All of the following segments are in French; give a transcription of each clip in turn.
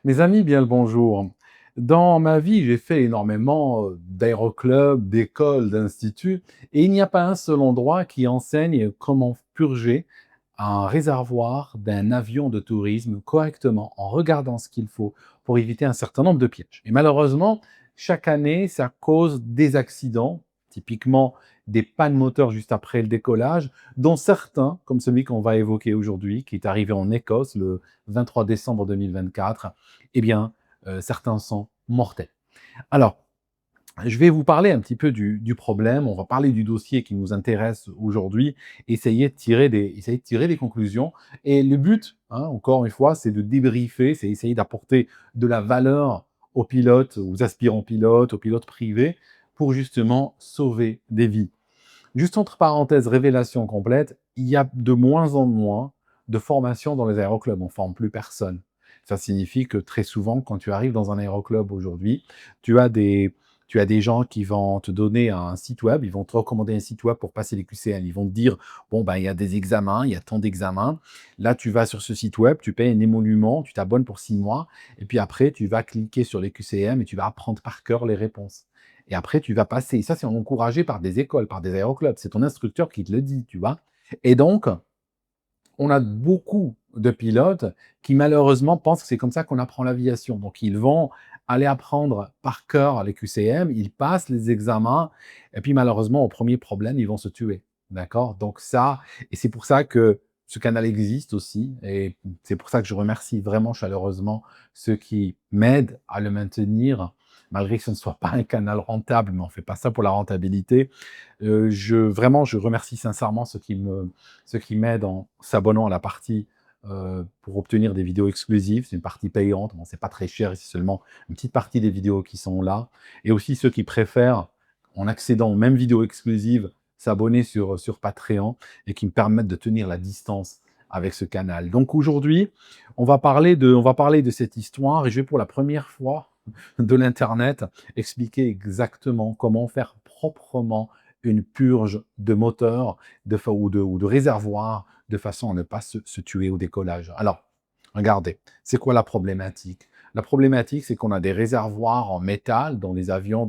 Mes amis, bien le bonjour. Dans ma vie, j'ai fait énormément d'aéroclubs, d'écoles, d'instituts, et il n'y a pas un seul endroit qui enseigne comment purger un réservoir d'un avion de tourisme correctement, en regardant ce qu'il faut pour éviter un certain nombre de pièges. Et malheureusement, chaque année, ça cause des accidents, typiquement des pannes moteurs juste après le décollage, dont certains, comme celui qu'on va évoquer aujourd'hui, qui est arrivé en Écosse le 23 décembre 2024, eh bien, certains sont mortels. Alors, je vais vous parler un petit peu du problème, on va parler du dossier qui nous intéresse aujourd'hui, essayer de tirer des conclusions. Et le but, hein, encore une fois, c'est de débriefer, c'est essayer d'apporter de la valeur aux pilotes, aux aspirants pilotes, aux pilotes privés, pour justement sauver des vies. Juste entre parenthèses, révélation complète, il y a de moins en moins de formations dans les aéroclubs. On ne forme plus personne. Ça signifie que très souvent, quand tu arrives dans un aéroclub aujourd'hui, tu as des, tu as des gens qui vont te donner un site web, ils vont te recommander un site web pour passer les QCM. Ils vont te dire, bon, ben, il y a des examens, il y a tant d'examens. Là, tu vas sur ce site web, tu payes un émolument, tu t'abonnes pour 6 mois, et puis après, tu vas cliquer sur les QCM et tu vas apprendre par cœur les réponses. Et après, tu vas passer. Et ça, c'est encouragé par des écoles, par des aéroclubs. C'est ton instructeur qui te le dit, tu vois. Et donc, on a beaucoup de pilotes qui, malheureusement, pensent que c'est comme ça qu'on apprend l'aviation. Donc, ils vont aller apprendre par cœur les QCM, ils passent les examens, et puis, malheureusement, au premier problème, ils vont se tuer. D'accord? Donc, ça, et c'est pour ça que ce canal existe aussi, et c'est pour ça que je remercie vraiment chaleureusement ceux qui m'aident à le maintenir, malgré que ce ne soit pas un canal rentable, mais on ne fait pas ça pour la rentabilité. Je remercie sincèrement ceux qui m'aident en s'abonnant à la partie pour obtenir des vidéos exclusives. C'est une partie payante, bon, c'est pas très cher, c'est seulement une petite partie des vidéos qui sont là. Et aussi ceux qui préfèrent, en accédant aux mêmes vidéos exclusives, s'abonner sur Patreon et qui me permettent de tenir la distance avec ce canal. Donc aujourd'hui, on va parler de cette histoire et je vais pour la première fois de l'Internet expliquer exactement comment faire proprement une purge de moteur ou de réservoir de façon à ne pas se tuer au décollage. Alors, regardez, c'est quoi la problématique? La problématique, c'est qu'on a des réservoirs en métal dans les avions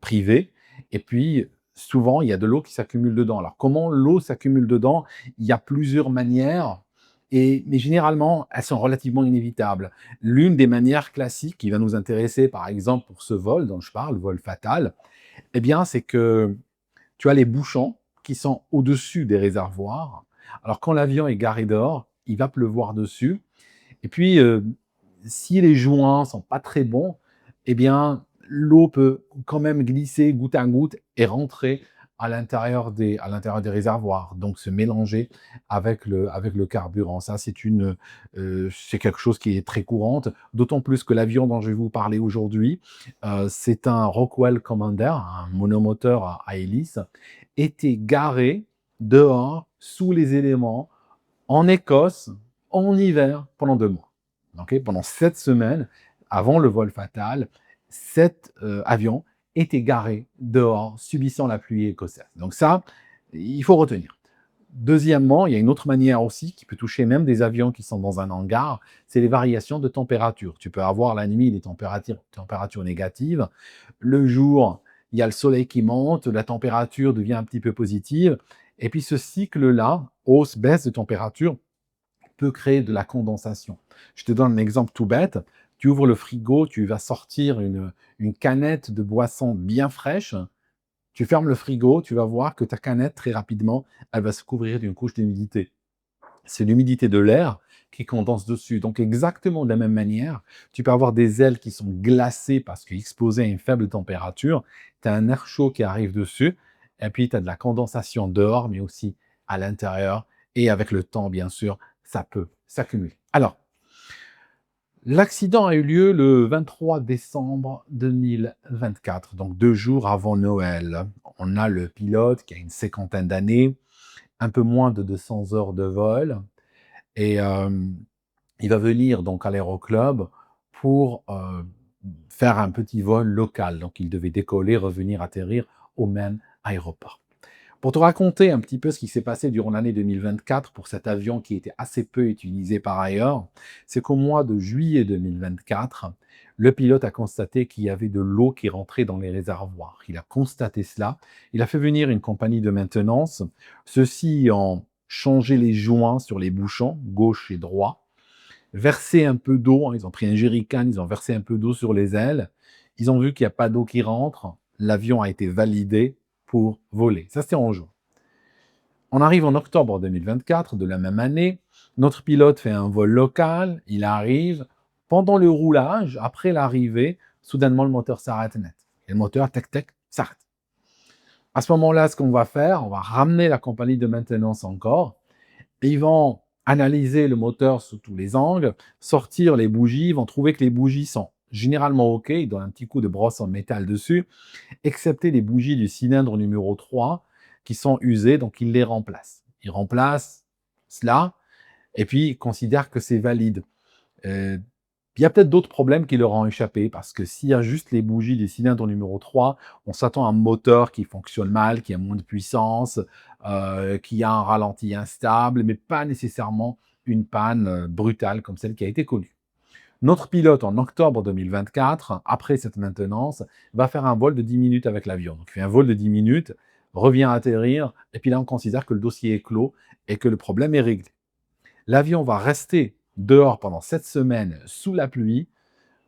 privés, et puis souvent, il y a de l'eau qui s'accumule dedans. Alors, comment l'eau s'accumule dedans? Il y a plusieurs manières, mais généralement, elles sont relativement inévitables. L'une des manières classiques qui va nous intéresser, par exemple, pour ce vol dont je parle, le vol fatal, eh bien, c'est que tu as les bouchons qui sont au-dessus des réservoirs. Alors, quand l'avion est garé dehors, il va pleuvoir dessus. Et puis, si les joints sont pas très bons, eh bien, l'eau peut quand même glisser goutte à goutte et rentrer à l'intérieur des réservoirs, donc se mélanger avec le carburant. Ça, c'est quelque chose qui est très courante, d'autant plus que l'avion dont je vais vous parler aujourd'hui, c'est un Rockwell Commander, un monomoteur à hélice, était garé dehors, sous les éléments, en Écosse, en hiver, pendant 2 mois. Ok, pendant 7 semaines, avant le vol fatal, cet avion était garé dehors, subissant la pluie écossaise. Donc ça, il faut retenir. Deuxièmement, il y a une autre manière aussi qui peut toucher même des avions qui sont dans un hangar, c'est les variations de température. Tu peux avoir la nuit des températures négatives. Le jour, il y a le soleil qui monte, la température devient un petit peu positive. Et puis ce cycle-là, hausse-baisse de température, peut créer de la condensation. Je te donne un exemple tout bête. Tu ouvres le frigo, tu vas sortir une canette de boisson bien fraîche. Tu fermes le frigo, tu vas voir que ta canette, très rapidement, elle va se couvrir d'une couche d'humidité. C'est l'humidité de l'air qui condense dessus. Donc, exactement de la même manière, tu peux avoir des ailes qui sont glacées parce qu'exposées à une faible température. Tu as un air chaud qui arrive dessus, et puis tu as de la condensation dehors, mais aussi à l'intérieur. Et avec le temps, bien sûr, ça peut s'accumuler. Alors, l'accident a eu lieu le 23 décembre 2024, donc 2 jours avant Noël. On a le pilote qui a une cinquantaine d'années, un peu moins de 200 heures de vol, et il va venir donc à l'aéroclub pour faire un petit vol local. Donc il devait décoller, revenir, atterrir au même aéroport. Pour te raconter un petit peu ce qui s'est passé durant l'année 2024 pour cet avion qui était assez peu utilisé par ailleurs, c'est qu'au mois de juillet 2024, le pilote a constaté qu'il y avait de l'eau qui rentrait dans les réservoirs. Il a constaté cela. Il a fait venir une compagnie de maintenance. Ceux-ci ont changé les joints sur les bouchons, gauche et droit, versé un peu d'eau. Ils ont pris un jerrycan, ils ont versé un peu d'eau sur les ailes. Ils ont vu qu'il n'y a pas d'eau qui rentre. L'avion a été validé pour voler. Ça, c'était en juin. On arrive en octobre 2024 de la même année. Notre pilote fait un vol local. Il arrive. Pendant le roulage, après l'arrivée, soudainement, le moteur s'arrête net. Et le moteur, tac, tac, s'arrête. À ce moment-là, ce qu'on va faire, on va ramener la compagnie de maintenance encore. Et ils vont analyser le moteur sous tous les angles, sortir les bougies. Ils vont trouver que les bougies sont généralement OK. Ils donnent un petit coup de brosse en métal dessus, excepté les bougies du cylindre numéro 3 qui sont usées, donc ils les remplacent. Ils remplacent cela et puis ils considèrent que c'est valide. Euh, il y a peut-être d'autres problèmes qui leur ont échappé, parce que s'il y a juste les bougies du cylindre numéro 3, on s'attend à un moteur qui fonctionne mal, qui a moins de puissance, qui a un ralenti instable, mais pas nécessairement une panne brutale comme celle qui a été connue. Notre pilote, en octobre 2024, après cette maintenance, va faire un vol de 10 minutes avec l'avion. Donc, il fait un vol de 10 minutes, revient atterrir, et puis là, on considère que le dossier est clos et que le problème est réglé. L'avion va rester dehors pendant 7 semaines sous la pluie,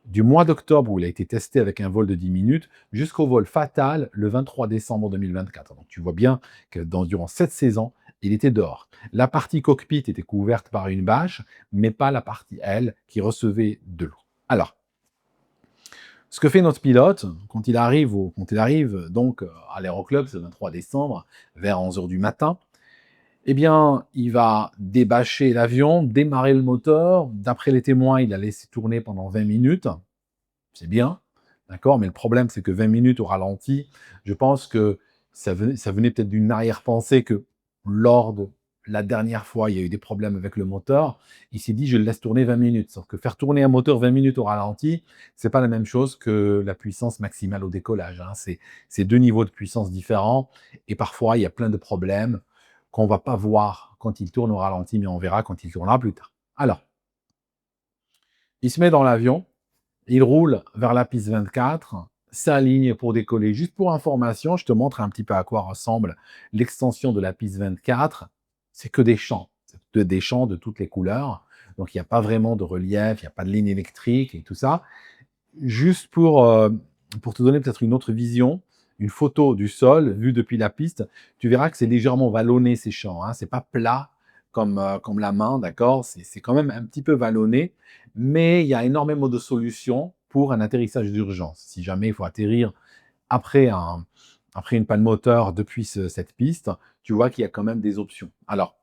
du mois d'octobre où il a été testé avec un vol de 10 minutes, jusqu'au vol fatal le 23 décembre 2024. Donc, tu vois bien que durant cette saison, il était dehors. La partie cockpit était couverte par une bâche, mais pas la partie aile qui recevait de l'eau. Alors, ce que fait notre pilote, quand il arrive donc à l'aéroclub, c'est le 23 décembre, vers 11 h du matin, eh bien, il va débâcher l'avion, démarrer le moteur. D'après les témoins, il a laissé tourner pendant 20 minutes. C'est bien, d'accord, mais le problème, c'est que 20 minutes au ralenti, je pense que ça venait peut-être d'une arrière-pensée que lors de la dernière fois, il y a eu des problèmes avec le moteur. Il s'est dit, je le laisse tourner 20 minutes. Sauf que faire tourner un moteur 20 minutes au ralenti, c'est pas la même chose que la puissance maximale au décollage, hein. C'est deux niveaux de puissance différents. Et parfois, il y a plein de problèmes qu'on va pas voir quand il tourne au ralenti, mais on verra quand il tournera plus tard. Alors, il se met dans l'avion. Il roule vers la piste 24, s'aligne pour décoller. Juste pour information, je te montre un petit peu à quoi ressemble l'extension de la piste 24. C'est que des champs. C'est des champs de toutes les couleurs. Donc, il n'y a pas vraiment de relief, il n'y a pas de ligne électrique et tout ça. Juste pour te donner peut-être une autre vision, une photo du sol vue depuis la piste, tu verras que c'est légèrement vallonné ces champs, hein. C'est pas plat comme la main, d'accord? C'est quand même un petit peu vallonné, mais il y a énormément de solutions pour un atterrissage d'urgence. Si jamais il faut atterrir après, après une panne moteur depuis cette piste, tu vois qu'il y a quand même des options. Alors,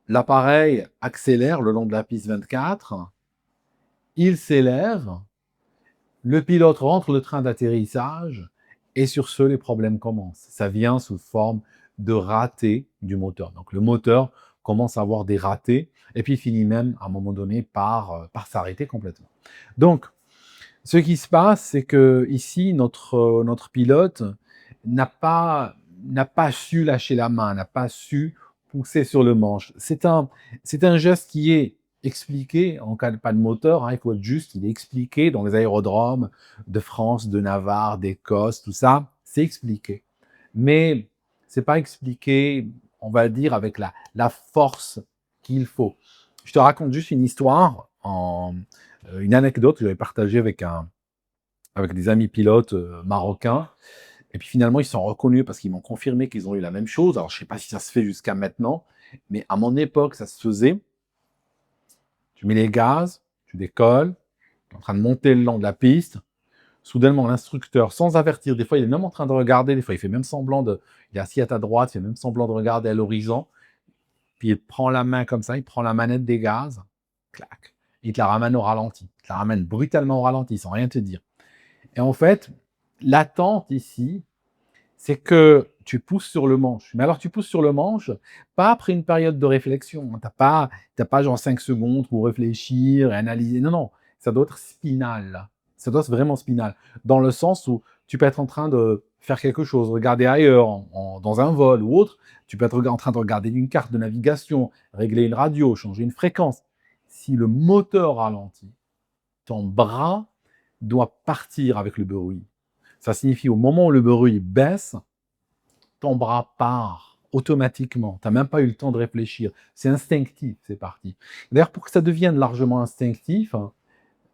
l'appareil accélère le long de la piste 24, il s'élève, le pilote rentre le train d'atterrissage et sur ce, les problèmes commencent. Ça vient sous forme de ratés du moteur. Donc le moteur commence à avoir des ratés et puis finit même à un moment donné par s'arrêter complètement. Donc, ce qui se passe, c'est que ici, notre pilote n'a pas su lâcher la main, n'a pas su pousser sur le manche. C'est un geste qui est expliqué en cas de panne moteur, hein, il faut être juste, il est expliqué dans les aérodromes de France, de Navarre, d'Écosse, tout ça, c'est expliqué. Mais c'est pas expliqué, on va dire, avec la force qu'il faut. Je te raconte juste une histoire, une anecdote que j'avais partagée avec des amis pilotes marocains. Et puis finalement, ils sont reconnus parce qu'ils m'ont confirmé qu'ils ont eu la même chose. Alors, je ne sais pas si ça se fait jusqu'à maintenant, mais à mon époque, ça se faisait. Tu mets les gaz, tu décolles, tu es en train de monter le long de la piste. Soudainement, l'instructeur, sans avertir, des fois, il est même en train de regarder, des fois, il fait même semblant il est assis à ta droite, il fait même semblant de regarder à l'horizon. Puis il prend la main comme ça, il prend la manette des gaz, clac, il te la ramène au ralenti. Il te la ramène brutalement au ralenti, sans rien te dire. Et en fait, l'attente ici, c'est que tu pousses sur le manche. Mais alors, tu pousses sur le manche, pas après une période de réflexion. T'as pas genre 5 secondes pour réfléchir et analyser. Non, non, ça doit être spinal, là. Ça doit être vraiment spinal. Dans le sens où tu peux être en train de faire quelque chose, regarder ailleurs, dans un vol ou autre. Tu peux être en train de regarder une carte de navigation, régler une radio, changer une fréquence. Si le moteur ralentit, ton bras doit partir avec le bruit. Ça signifie au moment où le bruit baisse, ton bras part automatiquement. Tu n'as même pas eu le temps de réfléchir. C'est instinctif, c'est parti. D'ailleurs, pour que ça devienne largement instinctif, hein,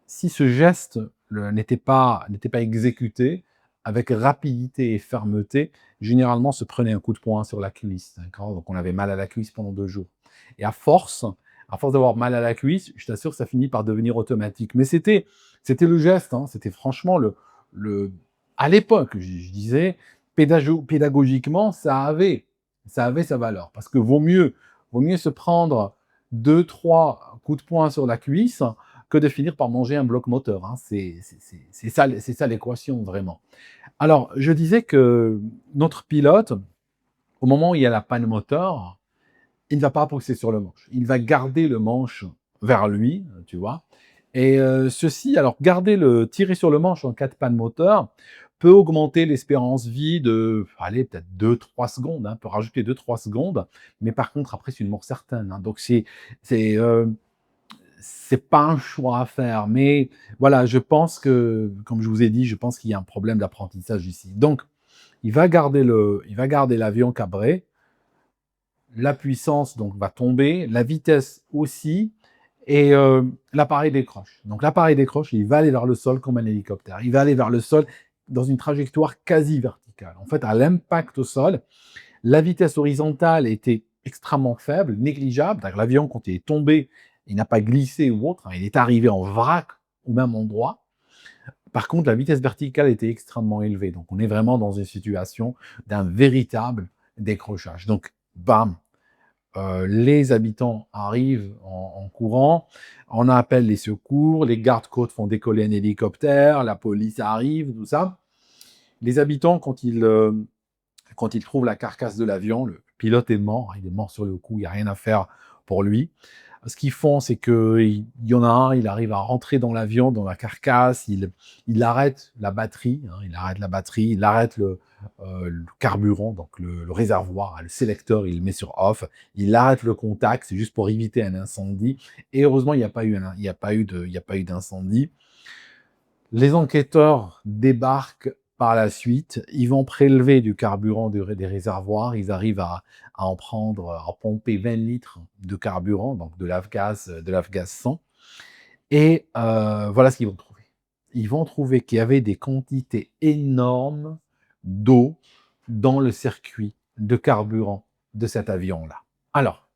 si ce geste n'était pas exécuté avec rapidité et fermeté, généralement, on se prenait un coup de poing sur la cuisse. D'accord, donc, on avait mal à la cuisse pendant 2 jours. Et à force d'avoir mal à la cuisse, je t'assure que ça finit par devenir automatique. Mais c'était le geste, hein, c'était franchement le à l'époque, je disais, pédagogiquement, ça avait sa valeur. Parce que vaut mieux se prendre 2, 3 coups de poing sur la cuisse que de finir par manger un bloc moteur, hein. C'est ça l'équation, vraiment. Alors, je disais que notre pilote, au moment où il y a la panne moteur, il ne va pas pousser sur le manche. Il va garder le manche vers lui, tu vois. Et alors tirer sur le manche en cas de panne moteur peut augmenter l'espérance vie de, allez, peut-être 2, 3 secondes, hein, peut rajouter 2, 3 secondes, mais par contre, après, c'est une mort certaine, hein. Donc, c'est, c'est pas un choix à faire, mais voilà, je pense que, comme je vous ai dit, je pense qu'il y a un problème d'apprentissage ici. Donc, il va garder l'avion cabré, la puissance donc va tomber, la vitesse aussi, et l'appareil décroche. Donc l'appareil décroche, il va aller vers le sol comme un hélicoptère. Il va aller vers le sol dans une trajectoire quasi verticale. En fait, à l'impact au sol, la vitesse horizontale était extrêmement faible, négligeable. L'avion, quand il est tombé, il n'a pas glissé ou autre, hein, il est arrivé en vrac au même endroit. Par contre, la vitesse verticale était extrêmement élevée. Donc, on est vraiment dans une situation d'un véritable décrochage. Donc, bam, les habitants arrivent en courant, on appelle les secours, les gardes-côtes font décoller un hélicoptère, la police arrive, tout ça. Les habitants, quand ils trouvent la carcasse de l'avion, le pilote est mort, il est mort sur le coup, il n'y a rien à faire pour lui. Ce qu'ils font, c'est qu'il y en a un, il arrive à rentrer dans l'avion, dans la carcasse, il arrête la batterie, hein, il arrête le carburant, donc le réservoir, le sélecteur, il le met sur off, il arrête le contact, c'est juste pour éviter un incendie. Et heureusement, il n'y a pas eu d'incendie. Les enquêteurs débarquent par la suite, ils vont prélever du carburant des réservoirs, ils arrivent à pomper 20 litres de carburant, donc de l'Afgaz 100. Et voilà ce qu'ils vont trouver. Ils vont trouver qu'il y avait des quantités énormes d'eau dans le circuit de carburant de cet avion-là. Alors,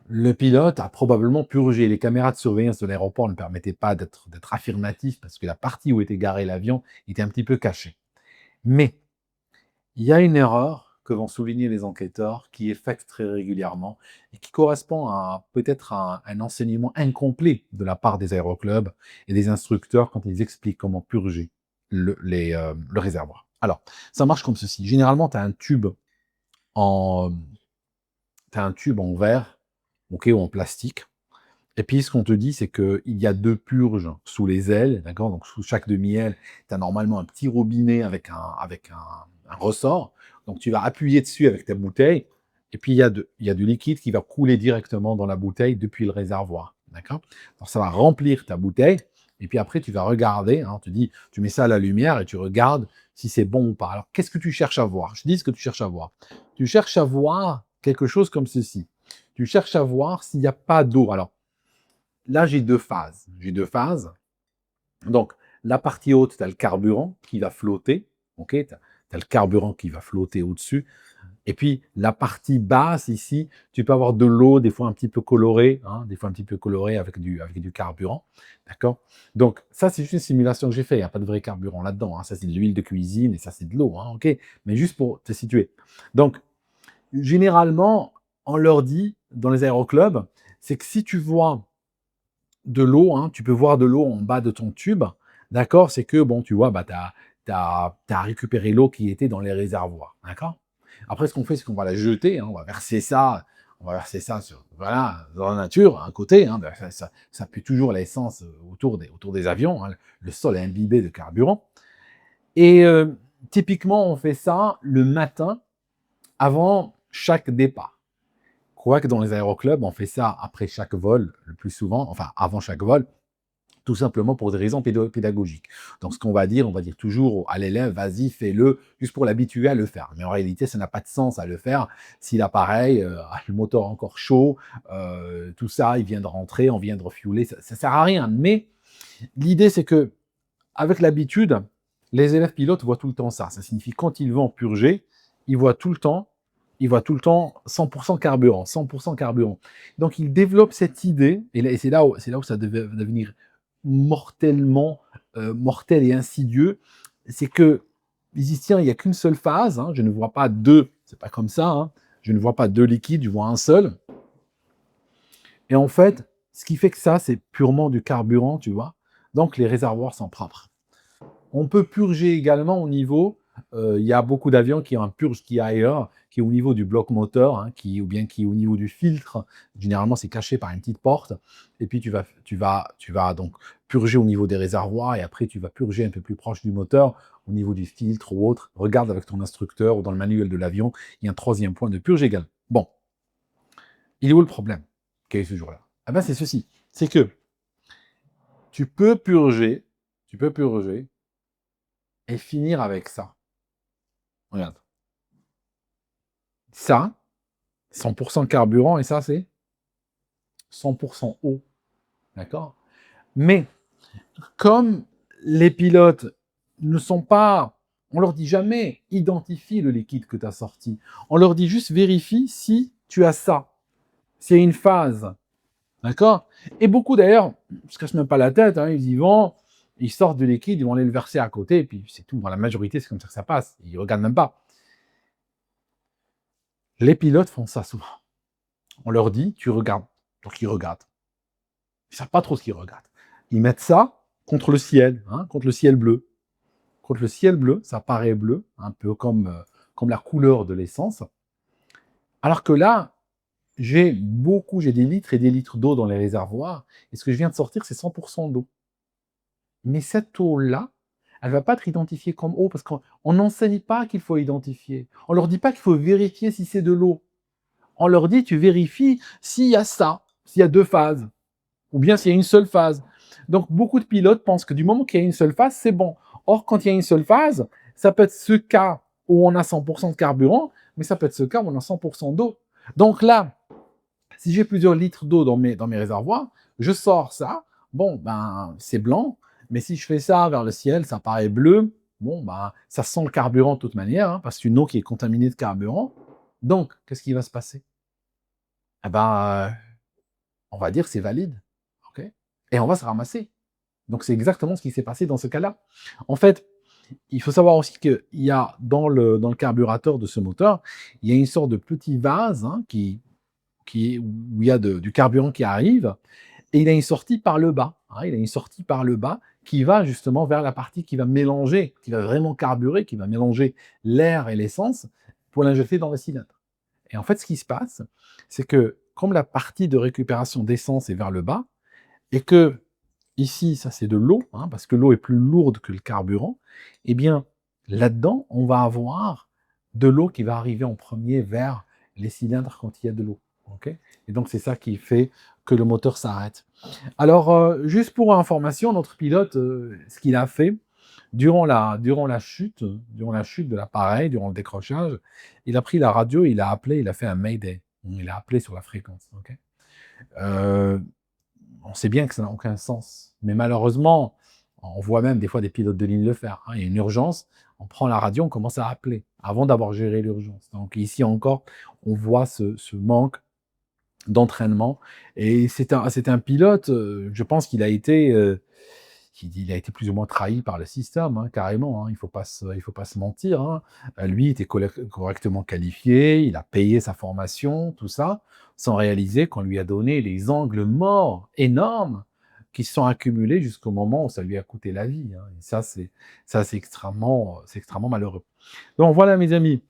le pilote a probablement purgé. Les caméras de surveillance de l'aéroport ne permettaient pas d'être affirmatif parce que la partie où était garé l'avion était un petit peu cachée. Mais il y a une erreur que vont souligner les enquêteurs qui est faite très régulièrement et qui correspond peut-être à un enseignement incomplet de la part des aéroclubs et des instructeurs quand ils expliquent comment purger le réservoir. Alors, ça marche comme ceci. Généralement, tu as un tube en verre, ok, ou en plastique. Et puis, ce qu'on te dit, c'est qu'il y a 2 purges sous les ailes, d'accord? Donc, sous chaque demi-aile, tu as normalement un petit robinet avec un ressort. Donc, tu vas appuyer dessus avec ta bouteille. Et puis, il y a du liquide qui va couler directement dans la bouteille depuis le réservoir, d'accord? Donc, ça va remplir ta bouteille. Et puis après, tu vas regarder, hein, tu mets ça à la lumière et tu regardes si c'est bon ou pas. Alors, qu'est-ce que tu cherches à voir? Je dis ce que tu cherches à voir. Tu cherches à voir quelque chose comme ceci. Tu cherches à voir s'il n'y a pas d'eau. Alors, là, j'ai 2 phases. Donc, la partie haute, tu as le carburant qui va flotter. Okay, tu as le carburant qui va flotter au-dessus. Et puis, la partie basse, ici, tu peux avoir de l'eau, des fois un petit peu colorée, hein, avec du carburant. D'accord? Donc, ça, c'est juste une simulation que j'ai faite. Il n'y a pas de vrai carburant là-dedans, hein. Ça, c'est de l'huile de cuisine et ça, c'est de l'eau. Hein, okay, mais juste pour te situer. Donc, généralement, on leur dit, dans les aéroclubs, c'est que si tu vois de l'eau, hein, tu peux voir de l'eau en bas de ton tube, d'accord? C'est que, bon, tu vois, bah, tu as récupéré l'eau qui était dans les réservoirs, d'accord? Après, ce qu'on fait, c'est qu'on va la jeter, hein, on va verser ça voilà, dans la nature, à un côté, hein, ça pue toujours l'essence autour des avions, hein, le sol est imbibé de carburant. Et Typiquement, on fait ça le matin avant chaque départ. Quoique dans les aéroclubs, on fait ça après chaque vol, le plus souvent, enfin avant chaque vol, tout simplement pour des raisons pédagogiques. Donc ce qu'on va dire, on va dire toujours à l'élève, vas-y, fais-le, juste pour l'habituer à le faire. Mais en réalité, ça n'a pas de sens à le faire si l'appareil a le moteur encore chaud, tout ça, il vient de rentrer, on vient de refueler, ça ne sert à rien. Mais l'idée, c'est que avec l'habitude, les élèves pilotes voient tout le temps ça. Ça signifie quand ils vont purger, ils voient tout le temps, 100% carburant, 100% carburant. Donc ils développent cette idée, et c'est là où ça devait devenir mortellement mortel et insidieux, c'est que ils disent tiens, il n'y a qu'une seule phase, hein, je ne vois pas deux, c'est pas comme ça, hein, je ne vois pas deux liquides, je vois un seul. Et en fait, ce qui fait que ça, c'est purement du carburant, tu vois. Donc les réservoirs sont propres. On peut purger également au niveau, il y a beaucoup d'avions qui ont un purge qui est ailleurs, qui est au niveau du bloc moteur, hein, ou bien qui est au niveau du filtre. Généralement, c'est caché par une petite porte. Et puis, tu vas donc purger au niveau des réservoirs et après, tu vas purger un peu plus proche du moteur, au niveau du filtre ou autre. Regarde avec ton instructeur ou dans le manuel de l'avion, il y a un troisième point de purge égal. Bon, il est où le problème? Quel est ce jour-là? Ah ben, c'est ceci. C'est que tu peux purger, et finir avec ça. Regarde. Ça, 100% carburant, et ça, c'est 100% eau. D'accord? Mais comme les pilotes ne sont pas, on leur dit jamais identifie le liquide que tu as sorti. On leur dit juste vérifie si tu as ça. C'est une phase. D'accord? Et beaucoup d'ailleurs, ne se cassent même pas la tête, hein, ils y vont, ils sortent du liquide, ils vont aller le verser à côté, et puis c'est tout. Dans la majorité, c'est comme ça que ça passe. Ils ne regardent même pas. Les pilotes font ça souvent. On leur dit, tu regardes. Donc ils regardent. Ils ne savent pas trop ce qu'ils regardent. Ils mettent ça contre le ciel, hein, contre le ciel bleu. Contre le ciel bleu, ça paraît bleu, un peu comme la couleur de l'essence. Alors que là, j'ai des litres et des litres d'eau dans les réservoirs, et ce que je viens de sortir, c'est 100% d'eau. Mais cette eau-là, elle ne va pas être identifiée comme eau, parce qu'on n'enseigne pas qu'il faut identifier. On ne leur dit pas qu'il faut vérifier si c'est de l'eau. On leur dit, tu vérifies s'il y a ça, s'il y a deux phases, ou bien s'il y a une seule phase. Donc, beaucoup de pilotes pensent que du moment qu'il y a une seule phase, c'est bon. Or, quand il y a une seule phase, ça peut être ce cas où on a 100% de carburant, mais ça peut être ce cas où on a 100% d'eau. Donc là, si j'ai plusieurs litres d'eau dans mes réservoirs, je sors ça, bon, ben, c'est blanc, mais si je fais ça vers le ciel, ça paraît bleu, bon, ben, ça sent le carburant de toute manière, hein, parce qu'une eau qui est contaminée de carburant. Donc, qu'est-ce qui va se passer? Eh ben, on va dire que c'est valide, ok? Et on va se ramasser. Donc c'est exactement ce qui s'est passé dans ce cas-là. En fait, il faut savoir aussi qu'il y a dans le carburateur de ce moteur, il y a une sorte de petit vase, hein, où il y a du carburant qui arrive, et il a une sortie par le bas. Hein, il a une sortie par le bas qui va justement vers la partie qui va mélanger, qui va vraiment carburer, qui va mélanger l'air et l'essence pour l'injecter dans le cylindre. Et en fait, ce qui se passe, c'est que comme la partie de récupération d'essence est vers le bas, et que ici, ça c'est de l'eau, hein, parce que l'eau est plus lourde que le carburant, eh bien, là-dedans, on va avoir de l'eau qui va arriver en premier vers les cylindres quand il y a de l'eau. Okay, et donc, c'est ça qui fait que le moteur s'arrête. Alors, juste pour information, notre pilote, ce qu'il a fait, durant la chute de l'appareil, durant le décrochage, il a pris la radio, il a appelé, il a fait un mayday. Il a appelé sur la fréquence. Okay, on sait bien que ça n'a aucun sens. Mais malheureusement, on voit même des fois des pilotes de ligne le faire. Hein. Il y a une urgence, on prend la radio, on commence à appeler avant d'avoir géré l'urgence. Donc ici encore, on voit ce manque d'entraînement. Et c'est un pilote, je pense qu'il a été plus ou moins trahi par le système, hein, carrément. Hein. Il faut pas se mentir. Hein. Lui était correctement qualifié, il a payé sa formation, tout ça, sans réaliser qu'on lui a donné les angles morts énormes qui se sont accumulés jusqu'au moment où ça lui a coûté la vie. Hein. Et c'est extrêmement malheureux. Donc voilà, mes amis,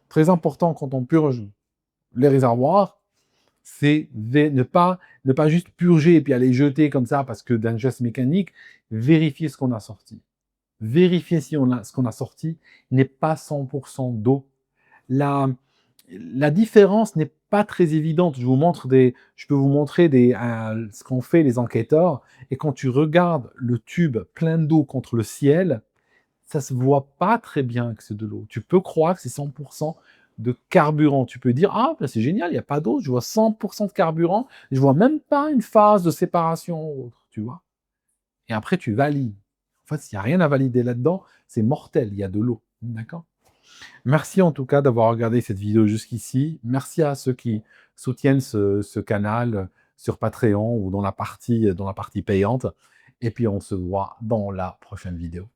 très important quand on purge les réservoirs, c'est ne pas juste purger et puis aller jeter comme ça parce que d'un geste mécanique, vérifier ce qu'on a sorti. vérifiez si ce qu'on a sorti n'est pas 100% d'eau. La, la différence n'est pas très évidente. Je peux vous montrer ce qu'ont fait les enquêteurs. Et quand tu regardes le tube plein d'eau contre le ciel, ça se voit pas très bien que c'est de l'eau. Tu peux croire que c'est 100% de carburant. Tu peux dire, ah, ben c'est génial, il n'y a pas d'eau, je vois 100% de carburant, je vois même pas une phase de séparation ou autre, tu vois. Et après, tu valides. En fait, il n'y a rien à valider là-dedans, c'est mortel, il y a de l'eau. D'accord? Merci en tout cas d'avoir regardé cette vidéo jusqu'ici. Merci à ceux qui soutiennent ce canal sur Patreon ou dans la partie payante. Et puis on se voit dans la prochaine vidéo.